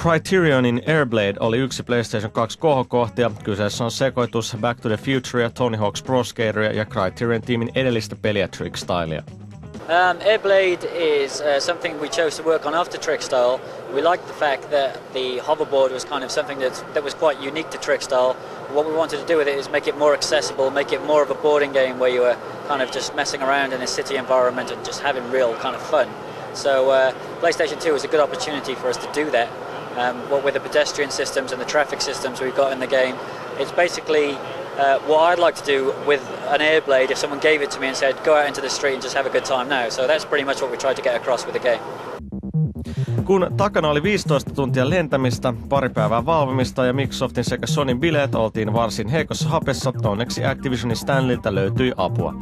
Criterionin Airblade oli yksi PlayStation 2 kohokohtia. Kyseessä on sekoitus Back to the Futurea, Tony Hawk's Pro Skateria ja Criterion-tiimin edellistä peliä Trickstylia. Airblade is something we chose to work on after Trickstyle. We liked the fact that the hoverboard was kind of something that was quite unique to Trickstyle. What we wanted to do with it is make it more accessible, make it more of a boarding game where you were kind of just messing around in a city environment and just having real kind of fun. So PlayStation 2 was a good opportunity for us to do that. What with the pedestrian systems and the traffic systems we've got in the game, it's basically what I'd like to do with an Airblade if someone gave it to me and said, go out into the street and just have a good time now. So that's pretty much what we tried to get across with the game. Kun takana oli 15 tuntia lentämistä, pari päivää valvomista ja Microsoftin sekä Sonyn bileet oltiin varsin heikossa hapessa, onneksi Activisionin Stanleyltä löytyi apua.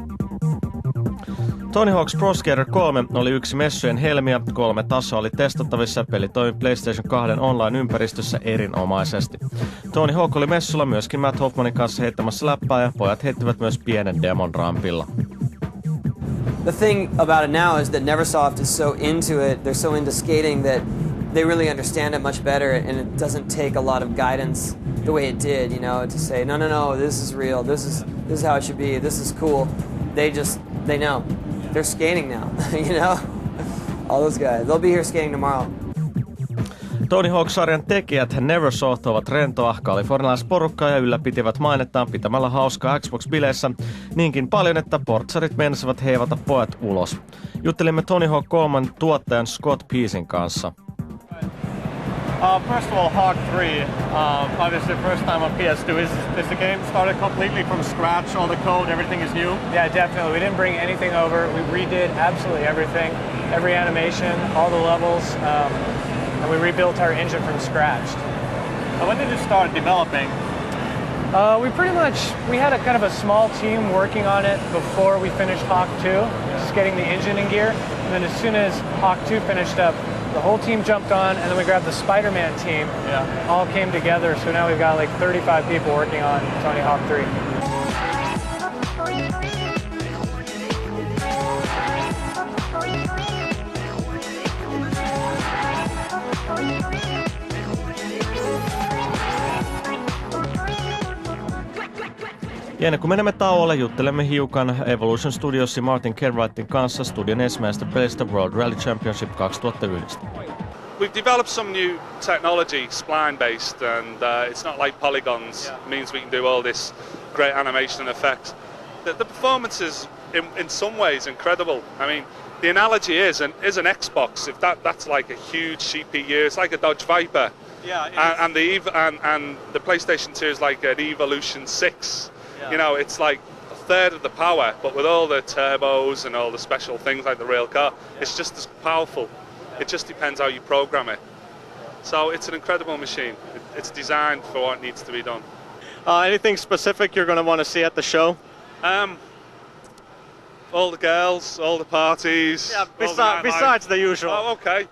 Tony Hawk's Pro Skater 3 oli yksi messujen helmiä, 3 tasoa oli testattavissa ja peli toimi PlayStation 2 online-ympäristössä erinomaisesti. Tony Hawk oli messulla myöskin Matt Hoffmanin kanssa heittämässä läppää ja pojat heittivät myös pienen demon rampilla. The thing about it now is that Neversoft is so into it, they're so into skating that they really understand it much better and it doesn't take a lot of guidance the way it did, you know, to say, no, this is real, this is how it should be, this is cool. They know. They're skating now, you know? All those guys. They'll be here skating tomorrow. Tony Hawk-sarjan tekijät Neversoft ovat rentoa kalifornialaisporukkaa ja ylläpitivät mainettaan pitämällä hauskaa Xbox-bileissä niinkin paljon, että portsarit meinasivat heivata pojat ulos. Juttelimme Tony Hawk 3 tuottajan Scott Peasin kanssa. First of all, Hawk 3, obviously first time on PS2. Is the game started completely from scratch? All the code, everything is new? Yeah, definitely. We didn't bring anything over. We redid absolutely everything, every animation, all the levels, and we rebuilt our engine from scratch. When did you start developing? We had a kind of a small team working on it before we finished Hawk 2, just getting the engine in gear. And then as soon as Hawk 2 finished up, the whole team jumped on, and then we grabbed the Spider-Man team. Yeah. All came together, so now we've got like 35 people working on Tony Hawk 3. Ja ennen kuin menemme tauolle, juttelemme hiukan Evolution Studiosin Martin Kenwrightin kanssa studion ensimmäisestä pelistä World Rally Championship 2009. We've developed some new technology, spline-based, and it's not like polygons. Yeah. It means we can do all this great animation and effects. The performance is, in some ways, incredible. I mean, the analogy is an Xbox. If that's like a huge CPU, it's like a Dodge Viper. Yeah. And the PlayStation 2 is like an Evolution 6. Yeah. You know, it's like a third of the power, but with all the turbos and all the special things like the real car, yeah. It's just as powerful. It just depends how you program it. So it's an incredible machine. It's designed for what needs to be done. Anything specific you're going to want to see at the show? All the girls, all the parties. Yeah, besides the usual. Oh, okay.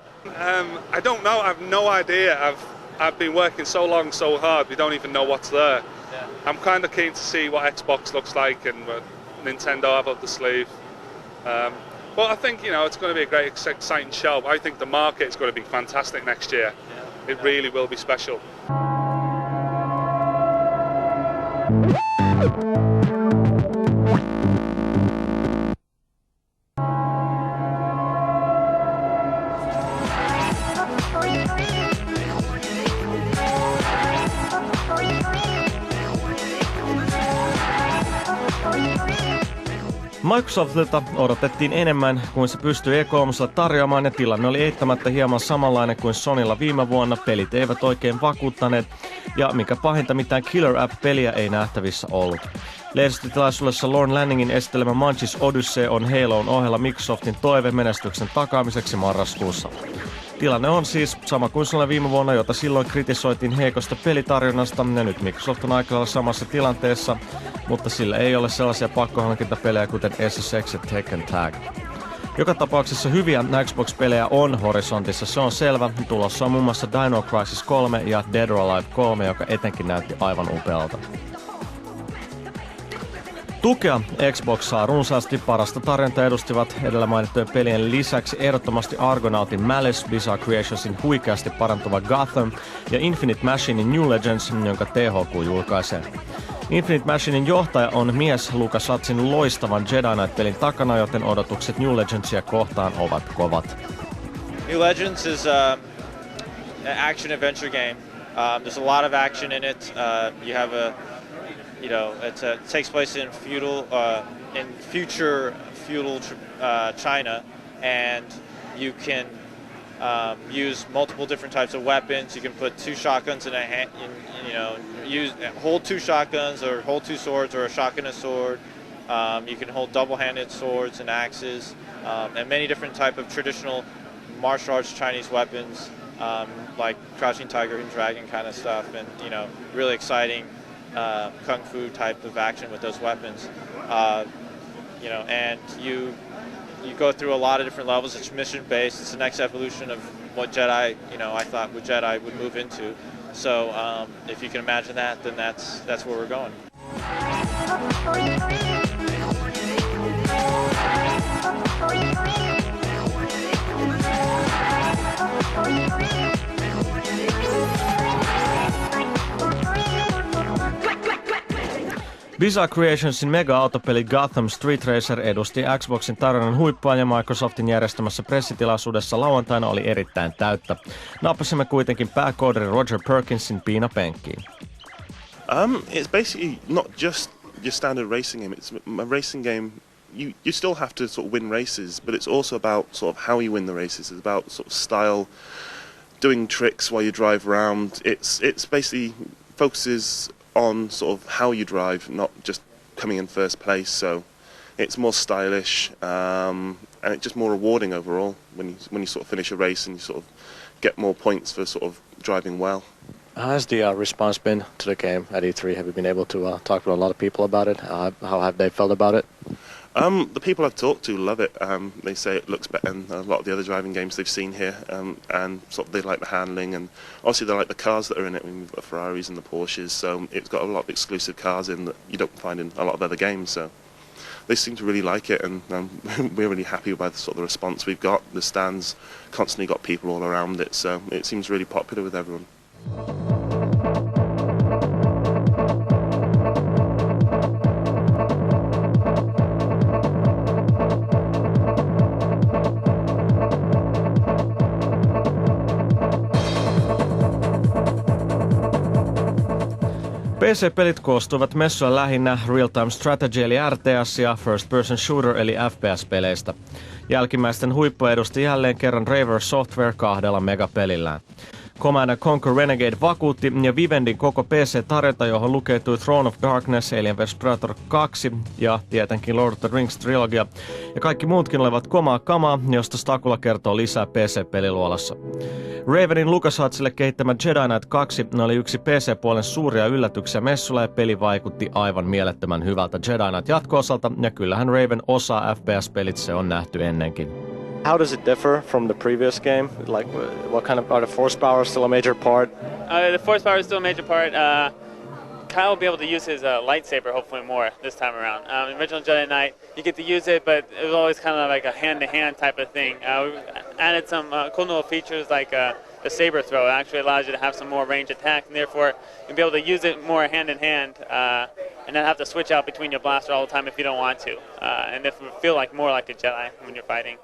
I don't know. I have no idea. I've been working so long, so hard. We don't even know what's there. Yeah. I'm kind of keen to see what Xbox looks like and what Nintendo have up the sleeve. But I think, you know, it's going to be a great, exciting show. I think the market is going to be fantastic next year. Yeah. It really will be special. Microsoftilta odotettiin enemmän kuin se pystyi E3:lla tarjoamaan ja tilanne oli eittämättä hieman samanlainen kuin Sonylla viime vuonna. Pelit eivät oikein vakuuttaneet ja mikä pahinta, mitään Killer App-peliä ei nähtävissä ollut. Lehdistötilaisuudessa Lorne Lanningin esittelemä Munchies Odyssey on Halo'n ohella Microsoftin toive menestyksen takaamiseksi marraskuussa. Tilanne on siis sama kuin Sony viime vuonna, jota silloin kritisoitiin heikosta pelitarjonnasta, ja nyt Microsoft on aika lailla samassa tilanteessa, mutta sillä ei ole sellaisia pakkohankintapelejä kuten SSX ja Tekken Tag. Joka tapauksessa hyviä Xbox-pelejä on horisontissa, se on selvä. Tulossa on muun muassa Dino Crisis 3 ja Dead or Alive 3, joka etenkin näytti aivan upealta. Tukea Xbox saa runsaasti. Parasta tarjontaa edustivat edellä mainittujen pelien lisäksi ehdottomasti Argonautin Malice, Bizarre Creationsin huikeasti parantuva Gotham ja Infinite Machinein New Legends, jonka THQ julkaisee. Infinite Machinein johtaja on mies LucasArtsin loistavan Jedi Knight-pelin takana, joten odotukset New Legendsia kohtaan ovat kovat. New Legends is an action-adventure game. There's a lot of action in it. You have it takes place in future feudal China, and you can use multiple different types of weapons. You can put two shotguns in a hand, hold two shotguns or hold two swords or a shotgun and sword. You can hold double-handed swords and axes, and many different type of traditional martial arts Chinese weapons, like Crouching Tiger and Dragon kind of stuff, and really exciting kung fu type of action with those weapons. And you go through a lot of different levels. It's mission based. It's the next evolution of what Jedi, I thought what Jedi would move into. So if you can imagine that, then that's where we're going. Bizarre Creationsin mega-autopeli Gotham Street Racer edusti Xboxin tarjonnan huippua ja Microsoftin järjestämässä pressitilaisuudessa lauantaina oli erittäin täyttä. Nappasimme kuitenkin pääkoodari Roger Perkinsin piinapenkkiin. It's basically not just your standard racing game. It's a racing game. You still have to sort of win races, but it's also about sort of how you win the races. It's about sort of style, doing tricks while you drive around. It's basically focuses on sort of how you drive, not just coming in first place. So it's more stylish, and it's just more rewarding overall when you sort of finish a race and you sort of get more points for sort of driving well. How has the response been to the game at E3? Have you been able to talk to a lot of people about it? How have they felt about it? The people I've talked to love it. They say it looks better than a lot of the other driving games they've seen here, and sort of they like the handling, and obviously they like the cars that are in it. I mean, we've got the Ferraris and the Porsches, so it's got a lot of exclusive cars in that you don't find in a lot of other games. So they seem to really like it, and we're really happy by the sort of the response we've got. The stands constantly got people all around it, so it seems really popular with everyone. PC-pelit koostuvat messuilla lähinnä Real-Time Strategy eli RTS ja First Person Shooter eli FPS-peleistä. Jälkimmäisten huippu edusti jälleen kerran Raver Software 2 megapelillään. Command & Conquer Renegade vakuutti ja Vivendin koko PC-tarjonta, johon lukeutui Throne of Darkness, Alien vs Predator 2 ja tietenkin Lord of the Rings trilogia. Ja kaikki muutkin olivat komaa kamaa, josta Stakula kertoo lisää PC-peliluolassa. Ravenin LucasArtsille kehittämä Jedi Knight 2 oli yksi PC-puolen suuria yllätyksiä messulla ja peli vaikutti aivan mielettömän hyvältä Jedi Knight jatko-osalta ja kyllähän Raven osaa FPS-pelit, se on nähty ennenkin. How does it differ from the previous game? Like, what kind of, are the force power still a major part? The force power is still a major part. Kyle will be able to use his lightsaber hopefully more this time around. Original Jedi Knight, you get to use it, but it was always kind of like a hand-to-hand type of thing. We added some cool little features like the saber throw. It actually allows you to have some more range attack, and therefore you'll be able to use it more hand-in-hand and not have to switch out between your blaster all the time if you don't want to. And if you feel like more like a Jedi when you're fighting.